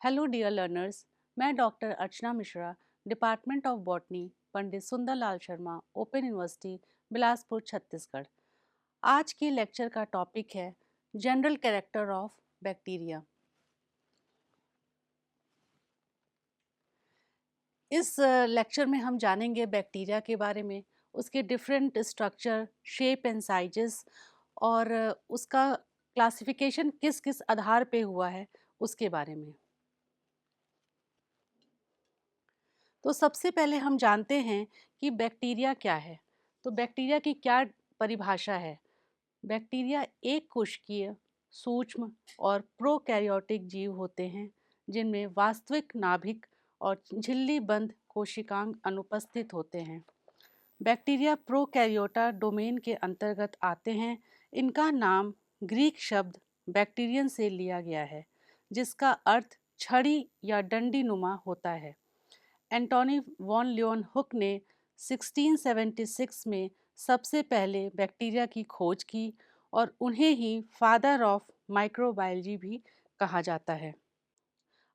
Hello dear learners, मैं doctor Archana Mishra, department of botany, Pandit Sundarlal Sharma, Open University, Bilaspur, Chhattisgarh. आज के लेक्चर का टॉपिक है जनरल कैरेक्टर ऑफ बैक्टीरिया। इस लेक्चर में हम जानेंगे बैक्टीरिया के बारे में, उसके different structure, shape and sizes और उसका क्लासिफिकेशन किस किस आधार पे हुआ है उसके बारे में। तो सबसे पहले हम जानते हैं कि बैक्टीरिया क्या है। तो बैक्टीरिया की क्या परिभाषा है? बैक्टीरिया एक कोशिकीय, सूक्ष्म और प्रोकैरियोटिक जीव होते हैं जिनमें वास्तविक नाभिक और झिल्ली बंद कोशिकांग अनुपस्थित होते हैं। बैक्टीरिया प्रोकैरियोटा डोमेन के अंतर्गत आते हैं। इनका नाम ग्रीक शब्द बैक्टीरियन से लिया गया है, जिसका अर्थ छड़ी या डंडी नुमा होता है। एंटोनी वॉन ल्योनहुक ने 1676 में सबसे पहले बैक्टीरिया की खोज की और उन्हें ही फादर ऑफ माइक्रोबायोलॉजी भी कहा जाता है।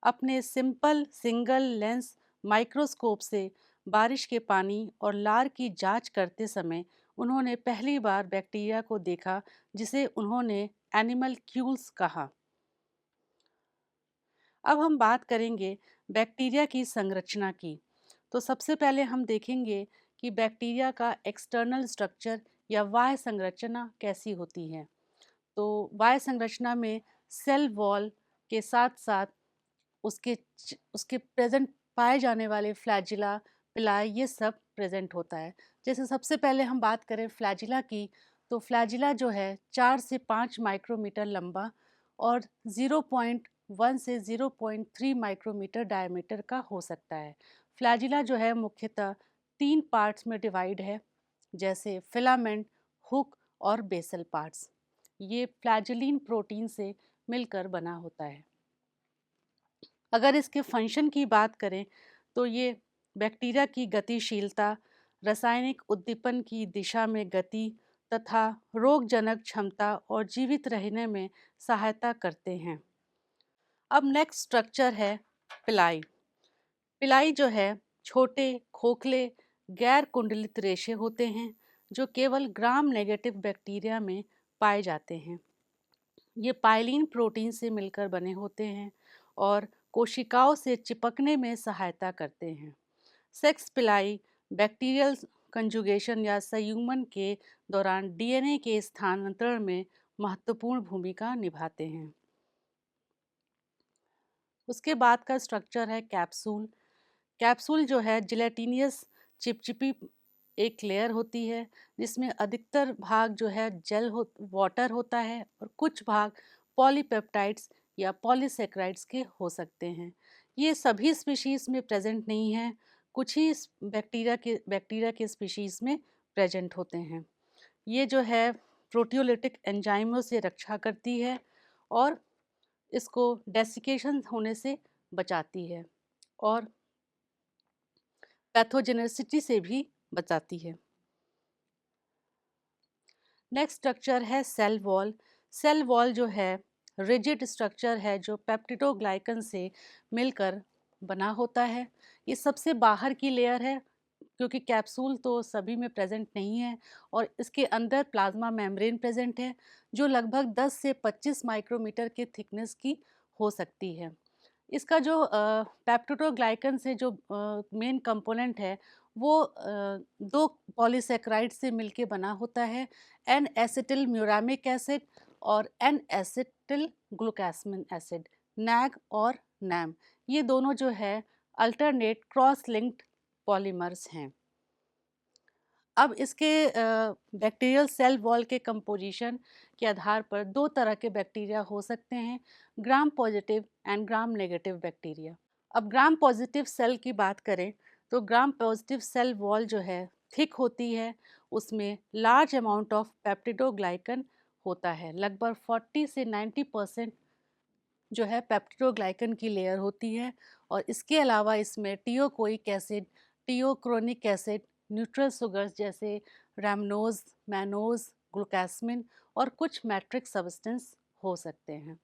अपने सिंपल सिंगल लेंस माइक्रोस्कोप से बारिश के पानी और लार की जांच करते समय उन्होंने पहली बार बैक्टीरिया को देखा, जिसे उन्होंने एनिमलक्यूल्स कहा। अब हम बात करेंगे बैक्टीरिया की संरचना की। तो सबसे पहले हम देखेंगे कि बैक्टीरिया का एक्सटर्नल स्ट्रक्चर या बाह्य संरचना कैसी होती है। तो बाह्य संरचना में सेल वॉल के साथ साथ उसके उसके प्रेजेंट पाए जाने वाले फ्लैजिला, पिलाई, ये सब प्रेजेंट होता है। जैसे सबसे पहले हम बात करें फ्लैजिला की, तो फ्लैजिला जो है 4 से 5 माइक्रोमीटर लंबा और 0.1 से 0.3 माइक्रोमीटर डायमीटर का हो सकता है। फ्लैजिला जो है मुख्यतः 3 पार्ट्स में डिवाइड है, जैसे फिलामेंट, हुक और बेसल पार्ट्स। ये फ्लैजिलीन प्रोटीन से मिलकर बना होता है। अगर इसके फंक्शन की बात करें तो ये बैक्टीरिया की गतिशीलता, रासायनिक उद्दीपन की दिशा में गति तथा रोगजनक क्षमता और जीवित रहने में सहायता करते हैं। अब नेक्स्ट स्ट्रक्चर है पिलाई। पिलाई जो है छोटे, खोखले, गैर कुंडलित रेशे होते हैं जो केवल ग्राम नेगेटिव बैक्टीरिया में पाए जाते हैं। ये पाइलिन प्रोटीन से मिलकर बने होते हैं और कोशिकाओं से चिपकने में सहायता करते हैं। सेक्स पिलाई बैक्टीरियल कंजुगेशन या संयुग्मन के दौरान डीएनए के स्थानांतरण में महत्वपूर्ण भूमिका निभाते हैं। उसके बाद का स्ट्रक्चर है कैप्सूल। कैप्सूल जो है जिलेटिनियस चिपचिपी एक लेयर होती है, जिसमें अधिकतर भाग जो है वाटर होता है और कुछ भाग पॉलीपेप्टाइड्स या पॉलीसेक्राइड्स के हो सकते हैं। ये सभी स्पीशीज़ में प्रेजेंट नहीं है, कुछ ही बैक्टीरिया के स्पीशीज़ में प्रेजेंट होते हैं। ये जो है प्रोटियोलिटिक एंजाइमों से रक्षा करती है और इसको डेसिकेशन होने से बचाती है और पैथोजेनेसिटी से भी बचाती है। नेक्स्ट स्ट्रक्चर है सेल वॉल। सेल वॉल जो है रिजिड स्ट्रक्चर है जो पेप्टिडोग्लाइकन से मिलकर बना होता है। ये सबसे बाहर की लेयर है, क्योंकि कैप्सूल तो सभी में प्रेजेंट नहीं है और इसके अंदर प्लाज्मा मेम्ब्रेन प्रेजेंट है जो लगभग 10 से 25 माइक्रोमीटर के थिकनेस की हो सकती है। इसका जो पेप्टिडोग्लाइकन से जो मेन कंपोनेंट है वो दो पॉलीसेक्राइड से मिलके बना होता है, एन एसिटिल म्यूरामिक एसिड और एन एसिटिल ग्लूकासमिन एसिड, नैग और नैम। ये दोनों जो है अल्टरनेट क्रॉस लिंक्ड पॉलीमर्स हैं। अब इसके बैक्टीरियल सेल वॉल के कंपोजिशन के आधार पर दो तरह के बैक्टीरिया हो सकते हैं, gram positive and gram negative bacteria. अब ग्राम पॉजिटिव सेल की बात करें तो ग्राम पॉजिटिव सेल वॉल जो है थिक होती है, उसमें लार्ज अमाउंट ऑफ पेप्टिडोग्लाइकन होता है, लगभग 40 से 90% जो है पेप्टिडोग्लाइकन की लेयर होती है और इसके अलावा इसमें टियोकोइक एसिड, टियोक्रोनिक एसिड, न्यूट्रल शुगर्स जैसे रैमनोज, मैनोज, ग्लूकासमिन और कुछ मैट्रिक सब्सटेंस हो सकते हैं।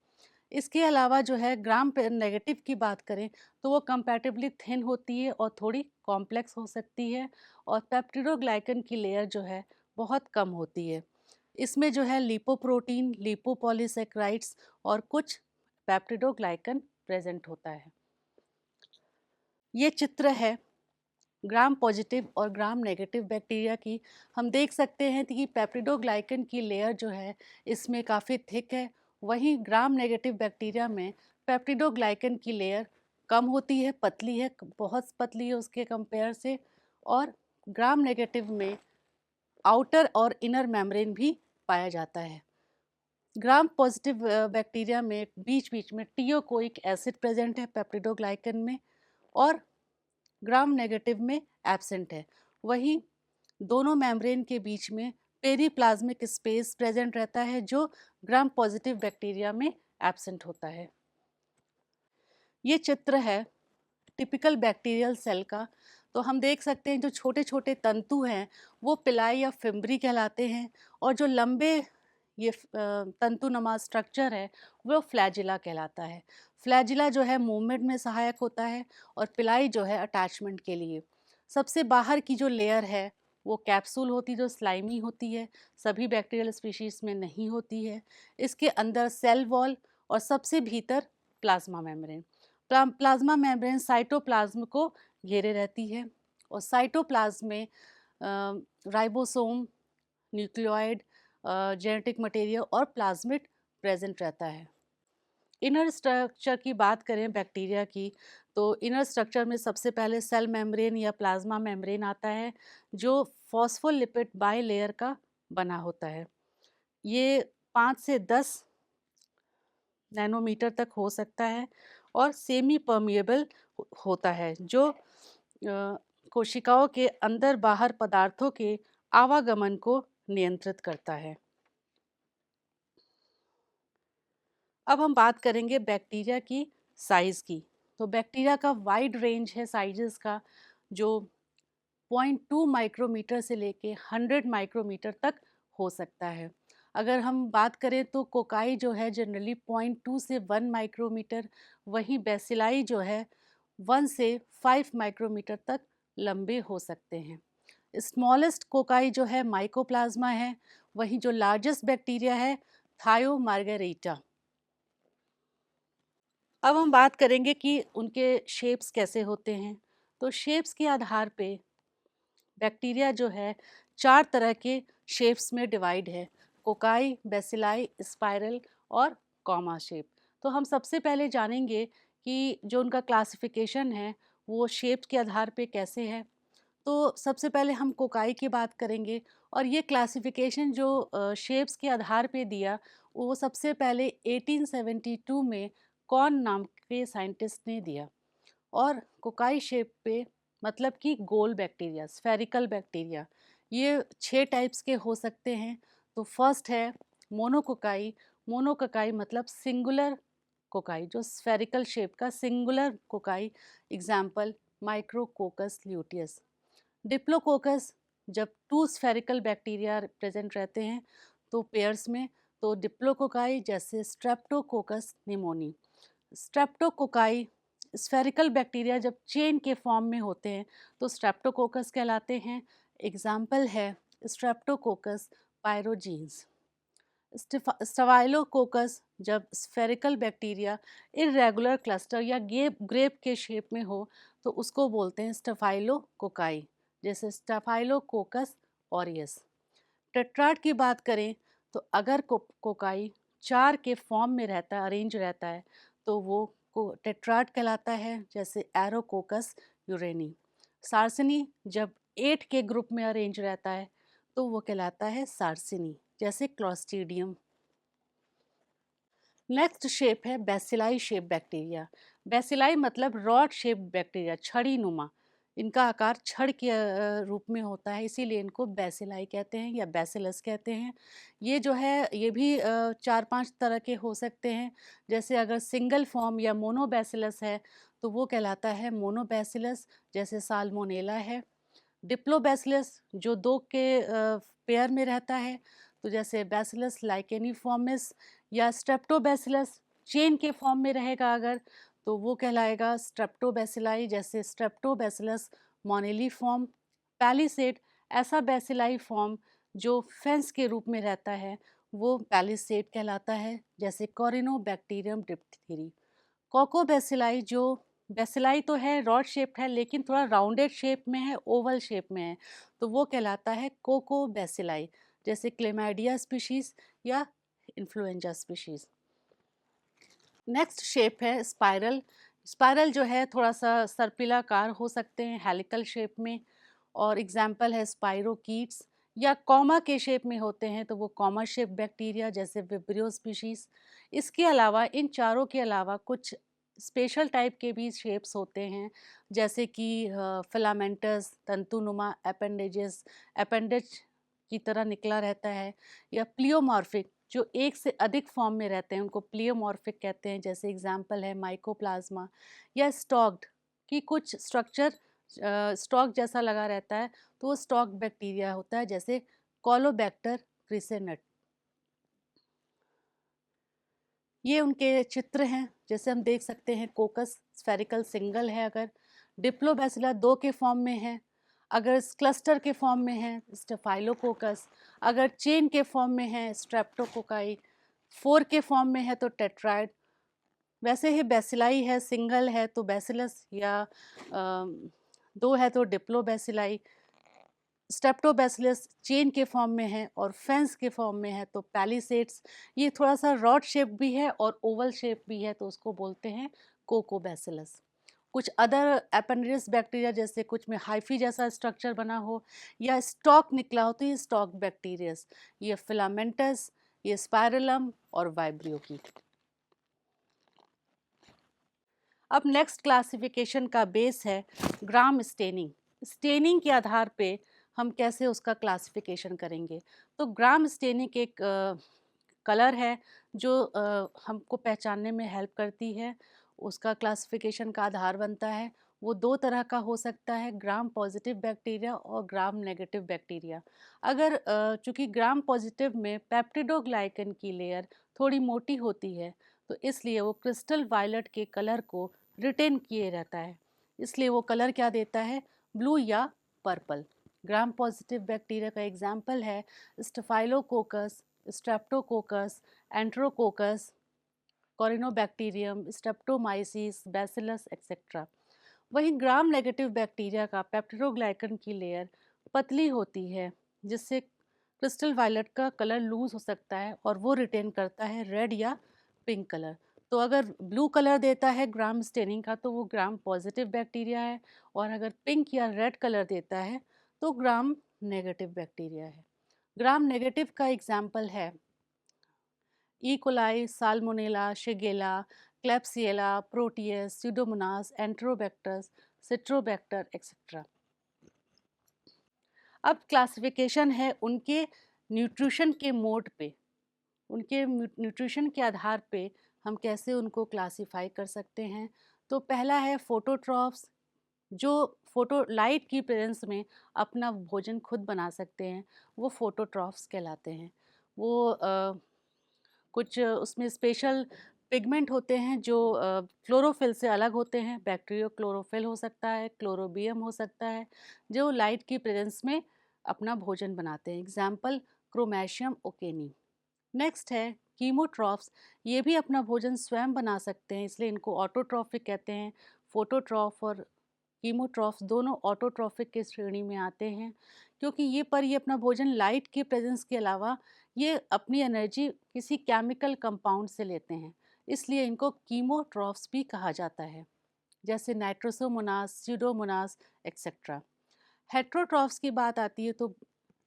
इसके अलावा जो है ग्राम नेगेटिव की बात करें तो वो कंपैरेटिवली थिन होती है और थोड़ी कॉम्प्लेक्स हो सकती है, और पेप्टिडोग्लाइकन की लेयर जो है बहुत कम होती है। इसमें जो है लिपोप्रोटीन, लिपोपॉलीसेकेराइड्स और कुछ पेप्टिडोग्लाइकन प्रेजेंट होता है। ये चित्र है ग्राम पॉजिटिव और ग्राम नेगेटिव बैक्टीरिया की। हम देख सकते हैं कि पेप्टिडोग्लाइकन की लेयर जो है इसमें काफ़ी थिक है, वहीं ग्राम नेगेटिव बैक्टीरिया में पेप्टिडोग्लाइकन की लेयर कम होती है, पतली है, बहुत पतली है उसके कंपेयर से। और ग्राम नेगेटिव में आउटर और इनर मेम्ब्रेन भी पाया जाता है। ग्राम पॉजिटिव बैक्टीरिया में बीच बीच में टियोकोइक एसिड प्रेजेंट है पेप्टिडोग्लाइकन में, और ग्राम नेगेटिव में एब्सेंट है। वहीं दोनों मेम्ब्रेन के बीच में पेरीप्लाज्मिक स्पेस प्रेजेंट रहता है जो ग्राम पॉजिटिव बैक्टीरिया में एब्सेंट होता है। ये चित्र है टिपिकल बैक्टीरियल सेल का। तो हम देख सकते हैं जो छोटे छोटे तंतु हैं वो पिलाई या फिम्बरी कहलाते हैं, और जो लंबे ये तंतुनुमा स्ट्रक्चर है वो फ्लैजिला कहलाता है। फ्लैजिला जो है मूवमेंट में सहायक होता है, और पिलाई जो है अटैचमेंट के लिए। सबसे बाहर की जो लेयर है वो कैप्सूल होती है जो स्लाइमी होती है, सभी बैक्टीरियल स्पीशीज़ में नहीं होती है। इसके अंदर सेल वॉल और सबसे भीतर plasma membrane. Plasma membrane cytoplasm को घेरे रहती है, और साइटोप्लाज्म में राइबोसोम, न्यूक्लियोइड, जेनेटिक मटेरियल और प्लाज्मिड प्रेजेंट रहता है। इनर स्ट्रक्चर की बात करें बैक्टीरिया की, तो इनर स्ट्रक्चर में सबसे पहले सेल मेम्ब्रेन या प्लाज्मा मेम्ब्रेन आता है जो फॉस्फोलिपिड बाई लेयर का बना होता है। ये 5 से 10 नैनोमीटर तक हो सकता है और सेमी परमिएबल होता है, जो कोशिकाओं के अंदर बाहर पदार्थों के आवागमन को नियंत्रित करता है। अब हम बात करेंगे बैक्टीरिया की साइज़ की। तो बैक्टीरिया का वाइड रेंज है साइजेस का, जो 0.2 माइक्रोमीटर से लेके 100 माइक्रोमीटर तक हो सकता है। अगर हम बात करें तो कोकाई जो है जनरली 0.2 से 1 माइक्रोमीटर, वहीं बेसिलाई जो है 1 से 5 माइक्रोमीटर तक लंबे हो सकते हैं। स्मॉलेस्ट कोकाई जो है माइकोप्लाज्मा है, वहीं जो लार्जेस्ट बैक्टीरिया है थायो मार्गेरिटा। अब हम बात करेंगे कि उनके शेप्स कैसे होते हैं। तो शेप्स के आधार पे बैक्टीरिया जो है 4 तरह के शेप्स में डिवाइड है: कोकाई, बेसिलाई, स्पाइरल और कॉमा शेप। तो हम सबसे पहले जानेंगे कि जो उनका क्लासिफिकेशन है वो शेप्स के आधार पे कैसे है। तो सबसे पहले हम कोकाई की बात करेंगे, और ये क्लासिफिकेशन जो शेप्स के आधार पे दिया वो सबसे पहले 1872 में कॉर्न नाम के साइंटिस्ट ने दिया। और कोकाई शेप पे मतलब कि गोल बैक्टीरिया, स्फेरिकल बैक्टीरिया, ये 6 टाइप्स के हो सकते हैं। तो फर्स्ट है मोनोकोकाई। मोनोकोकाई मतलब सिंगुलर कोकाई, जो स्फेरिकल शेप का singular cocci. Example Micrococcus luteus. Diplococcus, जब 2 स्फेरिकल बैक्टीरिया प्रेजेंट रहते हैं तो पेयर्स में, तो डिप्लोकोकाई जैसे Streptococcus pneumoniae. Streptococci spherical bacteria जब चेन के फॉर्म में होते हैं तो स्ट्रेप्टोकोकस कहलाते हैं। एग्जाम्पल है स्ट्रेप्टोकोकस पायरोजीन्स। स्टाफाइलोकोकस जब स्फेरिकल बैक्टीरिया इरेगुलर क्लस्टर या ग्रेप के शेप में हो तो उसको बोलते हैं स्टाफाइलोकोकाई, जैसे स्टाफाइलोकोकस ऑरियस। टेट्राड की बात करें तो अगर कोकाई 4 के फॉर्म में रहता है, अरेंज रहता है, तो वो टेट्राड कहलाता है, जैसे एरोकोकस यूरेनी। सार्सिनी जब 8 के ग्रुप में अरेंज रहता है तो वो कहलाता है सार्सिनी, जैसे क्लॉस्ट्रीडियम। नेक्स्ट शेप है बेसिलाई शेप बैक्टीरिया। बेसिलाई मतलब रॉड शेप बैक्टीरिया, छड़ी नुमा। इनका आकार छड़ के रूप में होता है, इसीलिए इनको बेसिलाई कहते हैं या बेसिलस कहते हैं। ये जो है ये भी 4-5 तरह के हो सकते हैं। जैसे अगर सिंगल फॉर्म या मोनोबैसिलस है तो वो कहलाता है मोनोबैसिलस, जैसे साल्मोनेला है। डिप्लोबैसिलस जो 2 के पेयर में रहता है, तो जैसे बैसिलस लाइकेनिफॉर्मिस या स्ट्रेप्टोबैसिलस चेन के फॉर्म में रहेगा अगर, तो वो कहलाएगा स्ट्रेप्टोबैसिलाई, जैसे स्ट्रेप्टोबैसिलस मोनेलिफॉर्म। पैलिसेड ऐसा बैसिलाई फॉर्म जो फेंस के रूप में रहता है, वो पैलिसेड कहलाता है, जैसे कोरिनोबैक्टीरियम डिप्थिरी। कोकोबैसिलाई जो बैसिलाई तो है, रॉड शेप्ड है, लेकिन थोड़ा राउंडेड शेप में है, ओवल शेप में है, तो वो कहलाता है कोकोबैसिलाई, जैसे क्लेमाइडिया स्पीशीज़ या इन्फ्लुएंजा स्पीशीज़। नेक्स्ट शेप है स्पाइरल। स्पाइरल जो है थोड़ा सा सर्पिलाकार हो सकते हैं, हेलिकल शेप में, और एग्जाम्पल है स्पाइरोकीट्स। या कॉमा के शेप में होते हैं तो वो कॉमा शेप बैक्टीरिया, जैसे विब्रियो स्पीशीज़। इसके अलावा, इन चारों के अलावा कुछ स्पेशल टाइप के भी शेप्स होते हैं, जैसे कि फिलामेंटस, तंतुनुमा, अपेंडेज की तरह निकला रहता है, या प्लियोमॉर्फिक जो एक से अधिक फॉर्म में रहते हैं उनको प्लियोमॉर्फिक कहते हैं, जैसे एग्जाम्पल है माइकोप्लाज्मा। या स्टॉक्ड की कुछ स्ट्रक्चर स्टॉक जैसा लगा रहता है, तो वो स्टॉक बैक्टीरिया होता है, जैसे कॉलोबैक्टर क्रिसेनट। ये उनके चित्र हैं, जैसे हम देख सकते हैं कोकस स्फेरिकल सिंगल है अगर, डिप्लोबैसिला 2 के फॉर्म में है, अगर क्लस्टर के फॉर्म में है स्टेफाइलोकोकस, अगर चेन के फॉर्म में है स्ट्रेप्टोकोकाई, 4 के फॉर्म में है तो टेट्राइड। वैसे ही बैसिलाई है, सिंगल है तो बैसिलस, या 2 है तो डिप्लोबैसिलाई, स्टेप्टोबैसिलस चेन के फॉर्म में है और फेंस के फॉर्म में है तो पैलिसेड्स। ये थोड़ा सा रॉड शेप भी है और ओवल शेप भी है, तो उसको बोलते हैं कोकोबैसिलस। कुछ अदर एपेंडिस बैक्टीरिया, जैसे कुछ में हाइफी जैसा स्ट्रक्चर बना हो या स्टॉक निकला हो, तो ये स्टॉक बैक्टीरियस। ये फिलामेंटस, ये स्पाइरलम और वाइब्रियोकीट। अब नेक्स्ट क्लासिफिकेशन का बेस है ग्राम स्टेनिंग। स्टेनिंग के आधार पे हम कैसे उसका क्लासिफिकेशन करेंगे। तो ग्राम स्टेनिंग एक कलर है जो हमको पहचानने में हेल्प करती है, उसका क्लासिफिकेशन का आधार बनता है। वो 2 तरह का हो सकता है, ग्राम पॉजिटिव बैक्टीरिया और ग्राम नेगेटिव बैक्टीरिया। अगर चूँकि ग्राम पॉजिटिव में पेप्टिडोग्लाइकन की लेयर थोड़ी मोटी होती है, तो इसलिए वो क्रिस्टल वायलेट के कलर को रिटेन किए रहता है, इसलिए वो कलर क्या देता है, ब्लू या पर्पल। ग्राम पॉजिटिव बैक्टीरिया का एग्जाम्पल है Staphylococcus, Streptococcus, Enterococcus, Corynebacterium, Streptomyces, Bacillus etcetera. वहीं ग्राम नेगेटिव बैक्टीरिया का पेप्टिडोग्लाइकन की लेयर पतली होती है, जिससे क्रिस्टल वायलेट का कलर लूज हो सकता है और वो रिटेन करता है रेड या पिंक कलर। तो अगर ब्लू कलर देता है ग्राम स्टेनिंग का तो वो ग्राम पॉजिटिव बैक्टीरिया है, और अगर पिंक या रेड कलर देता है तो ग्राम नेगेटिव बैक्टीरिया है। ग्राम नेगेटिव का एग्जाम्पल है E coli, Salmonella, Shigella, Klebsiella, Proteus, Pseudomonas, Enterobacters, Citrobacter etcetera. अब क्लासिफिकेशन है उनके न्यूट्रिशन के मोड पे, उनके न्यूट्रिशन के आधार पे हम कैसे उनको क्लासिफाई कर सकते हैं। तो पहला है फोटोट्रॉफ्स, जो फोटो लाइट की प्रेजेंस में अपना भोजन खुद बना सकते हैं, वो फोटोट्रॉफ्स कहलाते हैं। वो कुछ उसमें स्पेशल पिगमेंट होते हैं जो क्लोरोफिल से अलग होते हैं, बैक्टीरियो क्लोरोफिल हो सकता है, क्लोरोबियम हो सकता है, जो लाइट की प्रेजेंस में अपना भोजन बनाते हैं। एग्जाम्पल क्रोमैशियम ओकेनी। नेक्स्ट है कीमोट्रॉफ्स, ये भी अपना भोजन स्वयं बना सकते हैं, इसलिए इनको ऑटोट्रॉफिक कहते हैं। फोटोट्रॉफ और कीमोट्रॉफ्स दोनों ऑटोट्रॉफिक के श्रेणी में आते हैं, क्योंकि ये अपना भोजन लाइट के प्रेजेंस के अलावा ये अपनी एनर्जी किसी केमिकल कंपाउंड से लेते हैं, इसलिए इनको कीमोट्रॉफ्स भी कहा जाता है, जैसे नाइट्रोसोमोनास, स्यूडोमोनास एक्सेट्रा। हेट्रोट्रॉफ्स की बात आती है तो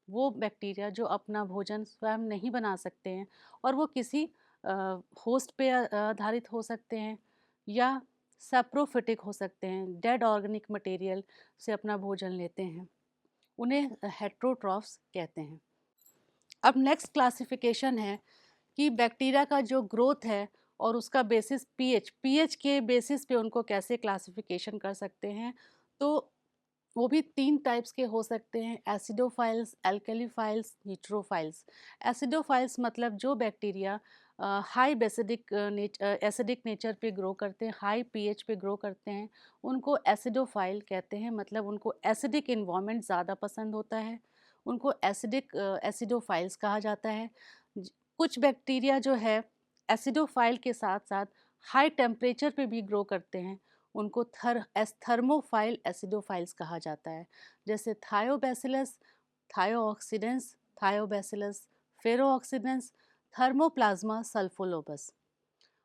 वो बैक्टीरिया जो अपना भोजन स्वयं नहीं बना सकते हैं और वो किसी होस्ट पे आधारित हो सकते हैं या सैप्रोफिटिक हो सकते हैं, डेड ऑर्गेनिक मटेरियल से अपना भोजन लेते हैं, उन्हें हेट्रोट्रॉफ्स कहते हैं। अब नेक्स्ट क्लासिफिकेशन है कि बैक्टीरिया का जो ग्रोथ है और उसका बेसिस पीएच के बेसिस पे उनको कैसे क्लासिफिकेशन कर सकते हैं। तो वो भी 3 टाइप्स के हो सकते हैं, एसिडोफाइल्स, एल्कलीफाइल्स, न्यूट्रोफाइल्स। एसिडोफाइल्स मतलब जो बैक्टीरिया हाई बेसिडिक एसिडिक नेचर पे ग्रो करते हैं, हाई पीएच पे ग्रो करते हैं, उनको एसिडोफाइल कहते हैं। मतलब उनको एसिडिक इन्वायरमेंट ज़्यादा पसंद होता है, उनको एसिडोफाइल्स कहा जाता है। कुछ बैक्टीरिया जो है एसिडोफाइल के साथ साथ हाई टेम्परेचर पे भी ग्रो करते हैं, उनको थर्मोफाइल एसिडोफाइल्स कहा जाता है। जैसे थायोबैसिलस, थायोऑक्सीडेंस, थायोबैसिलस, फेरोऑक्सीडेंस, थर्मोप्लाज्मा सल्फोलोबस।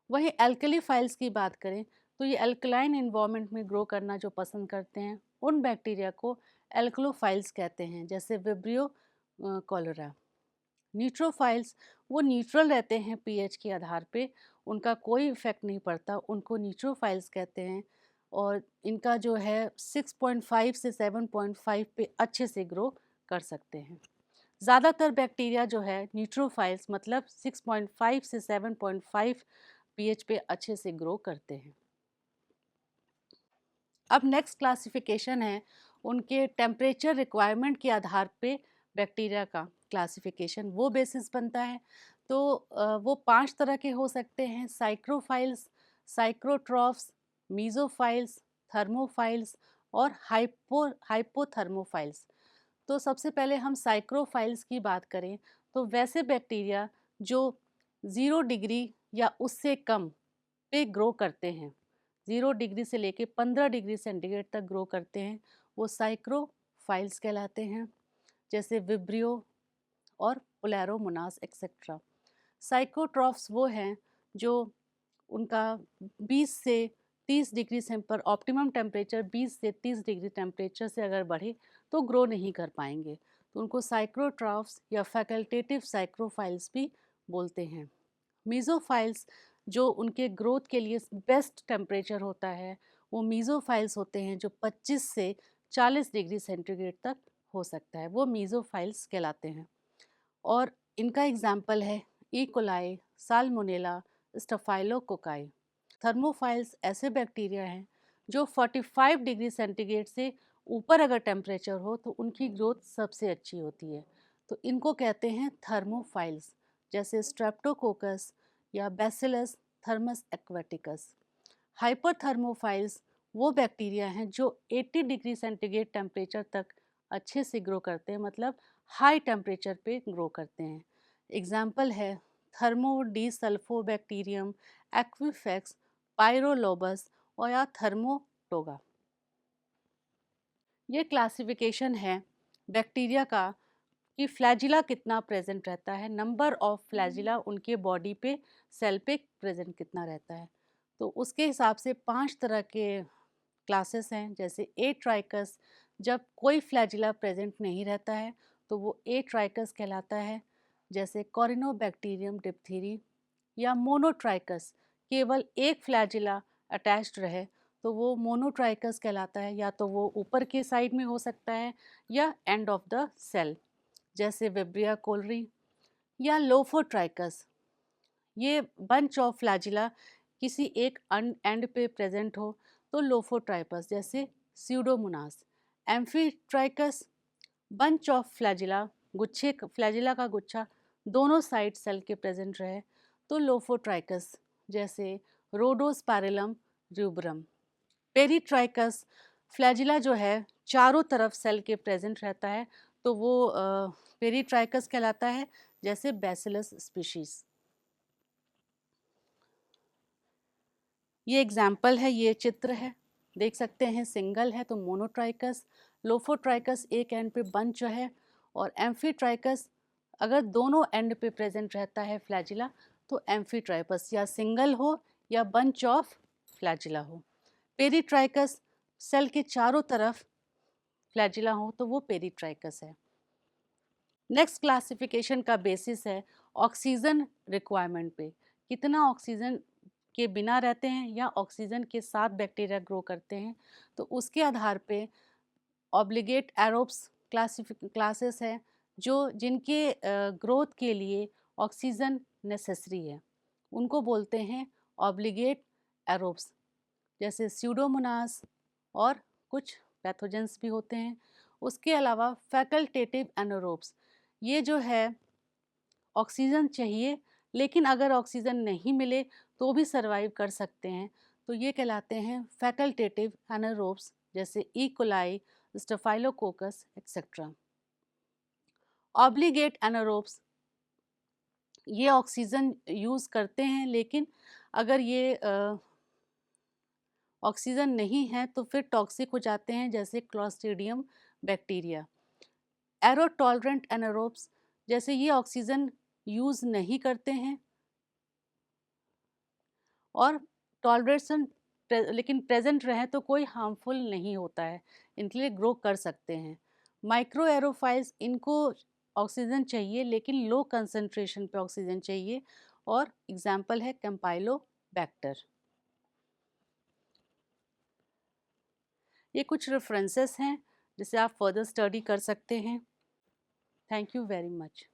वहीं एल्कलीफाइल्स की बात करें तो ये अल्कलाइन इन्वायरमेंट में ग्रो करना जो पसंद करते हैं, उन बैक्टीरिया को एल्कलोफाइल्स कहते हैं, जैसे विब्रियो कॉलोरा। न्यूट्रोफाइल्स, वो न्यूट्रल रहते हैं पीएच के आधार पे, उनका कोई इफेक्ट नहीं पड़ता, उनको न्यूट्रोफाइल्स कहते हैं। और इनका जो है 6.5 से 7.5 पे अच्छे से ग्रो कर सकते हैं। ज़्यादातर बैक्टीरिया जो है न्यूट्रोफाइल्स मतलब 6.5 से 7.5 पीएच पे अच्छे से ग्रो करते हैं। अब नेक्स्ट क्लासिफिकेशन है उनके टेम्परेचर रिक्वायरमेंट के आधार पे बैक्टीरिया का क्लासिफिकेशन, वो बेसिस बनता है। तो वो 5 तरह के हो सकते हैं: साइक्रोफाइल्स, साइक्रोट्रॉफ्स, मीज़ोफाइल्स, थर्मोफाइल्स और हाइपोथर्मोफाइल्स। तो सबसे पहले हम साइक्रोफाइल्स की बात करें तो वैसे बैक्टीरिया जो 0 डिग्री या उससे कम पे ग्रो करते हैं, 0 डिग्री से लेके 15 डिग्री सेंटीग्रेड तक ग्रो करते हैं, वो साइक्रोफाइल्स कहलाते हैं। जैसे विब्रियो और पोलैरोमोनास एक्सेट्रा। साइकोट्रॉफ्स वो हैं जो उनका 20 से 30 डिग्री से पर ऑप्टिमम टेम्परेचर 20 से 30 डिग्री टेम्परेचर से अगर बढ़े तो ग्रो नहीं कर पाएंगे, तो उनको साइक्रोट्रॉफ्स या फैकल्टेटिव साइक्रोफाइल्स भी बोलते हैं। मीज़ोफाइल्स जो उनके ग्रोथ के लिए बेस्ट टेम्परेचर होता है, वो मीज़ोफाइल्स होते हैं जो 25 से 40 डिग्री सेंटीग्रेड तक हो सकता है, वो मीज़ोफाइल्स कहलाते हैं। और इनका एग्जाम्पल है ई कोलाई, साल्मोनेला, स्टफाइलोकोकाई। थर्मोफाइल्स ऐसे बैक्टीरिया हैं जो 45 डिग्री सेंटीग्रेड से ऊपर अगर टेम्परेचर हो तो उनकी ग्रोथ सबसे अच्छी होती है, तो इनको कहते हैं थर्मोफाइल्स। जैसे स्ट्रेप्टोकोकस या बैसिलस थर्मस एक्वेटिकस। हाइपरथर्मोफाइल्स वो बैक्टीरिया हैं जो 80 डिग्री सेंटीग्रेड टेम्परेचर तक अच्छे से ग्रो करते हैं, मतलब हाई टेम्परेचर पे ग्रो करते हैं। एग्जाम्पल है थर्मोडीसल्फोबैक्टीरियम, एक्विफेक्स, पायरोलोबस और या थर्मोटोगा। ये क्लासिफिकेशन है बैक्टीरिया का कि फ्लैजिला कितना प्रेजेंट रहता है, नंबर ऑफ फ्लैजिला उनके बॉडी पे सेल पे प्रेजेंट कितना रहता है। तो उसके हिसाब से 5 तरह के क्लासेस हैं। जैसे ए ट्राइकस, जब कोई फ्लैजिला प्रेजेंट नहीं रहता है तो वो ए ट्राइकस कहलाता है। जैसे कॉरिनोबैक्टीरियम डिप्थीरी या मोनोट्राइकस, केवल एक फ्लैजिला अटैच्ड रहे तो वो मोनोट्राइकस कहलाता है, या तो वो ऊपर के साइड में हो सकता है या एंड ऑफ द सेल, जैसे विब्रिया कोलरी। या लोफोट्राइकस, ये बंच ऑफ फ्लैजिला किसी एक एंड पे प्रेजेंट हो तो लोफोट्राइपस, जैसे Pseudomonas. Amphitrichous, bunch of flagella, गुच्छे फ्लैजिला का गुच्छा दोनों साइड सेल के प्रेजेंट रहे तो लोफोट्राइकस, जैसे रोडोस्पैरिलम रूब्रम। पेरीट्राइकस, फ्लैजिला जो है चारों तरफ सेल के प्रेजेंट रहता है तो वो पेरीट्राइकस कहलाता है, जैसे बैसिलस स्पीशीज। ये एग्जाम्पल है, ये चित्र है, देख सकते हैं, सिंगल है तो मोनोट्राइकस, लोफोट्राइकस एक एंड पे बंच है, और एम्फीट्राइकस अगर दोनों एंड पे प्रेजेंट रहता है फ्लैजिला तो एम्फीट्राइपस, या सिंगल हो या बंच ऑफ फ्लैजिला हो। पेरीट्राइकस, सेल के चारों तरफ फ्लैजिला हो तो वो पेरीट्राइकस है। नेक्स्ट क्लासिफिकेशन का बेसिस है ऑक्सीजन रिक्वायरमेंट पे, कितना ऑक्सीजन के बिना रहते हैं या ऑक्सीजन के साथ बैक्टीरिया ग्रो करते हैं, तो उसके आधार पे ऑब्लिगेट एरोब्स क्लासेस है जो जिनके ग्रोथ के लिए ऑक्सीजन नेसेसरी है, उनको बोलते हैं ऑब्लिगेट एरोब्स। जैसे स्यूडोमोनास और कुछ पैथोजेंस भी होते हैं। उसके अलावा फैकल्टेटिव एनारोब्स, ये जो है ऑक्सीजन चाहिए लेकिन अगर ऑक्सीजन नहीं मिले तो भी सर्वाइव कर सकते हैं। तो ये कहलाते हैं फैकल्टेटिव एनारोब्स, जैसे E coli, staphylococcus etcetera. Obligate anaerobes, ये ऑक्सीजन यूज़ करते हैं, लेकिन अगर ये ऑक्सीजन नहीं है तो फिर टॉक्सिक हो जाते हैं, जैसे क्लॉस्ट्रीडियम बैक्टीरिया। एरोटॉलरेंट एनारोब्स, जैसे ये ऑक्सीजन यूज़ नहीं करते हैं और टॉलरेशन लेकिन प्रेजेंट रहे तो कोई हार्मफुल नहीं होता है, इनके लिए ग्रो कर सकते हैं। माइक्रो एरोफाइल्स, इनको ऑक्सीजन चाहिए लेकिन लो कंसंट्रेशन पे ऑक्सीजन चाहिए, और एग्जाम्पल है कैम्पाइलोबैक्टर। ये कुछ रेफरेंसेस हैं जिसे आप फर्दर स्टडी कर सकते हैं। Thank you very much.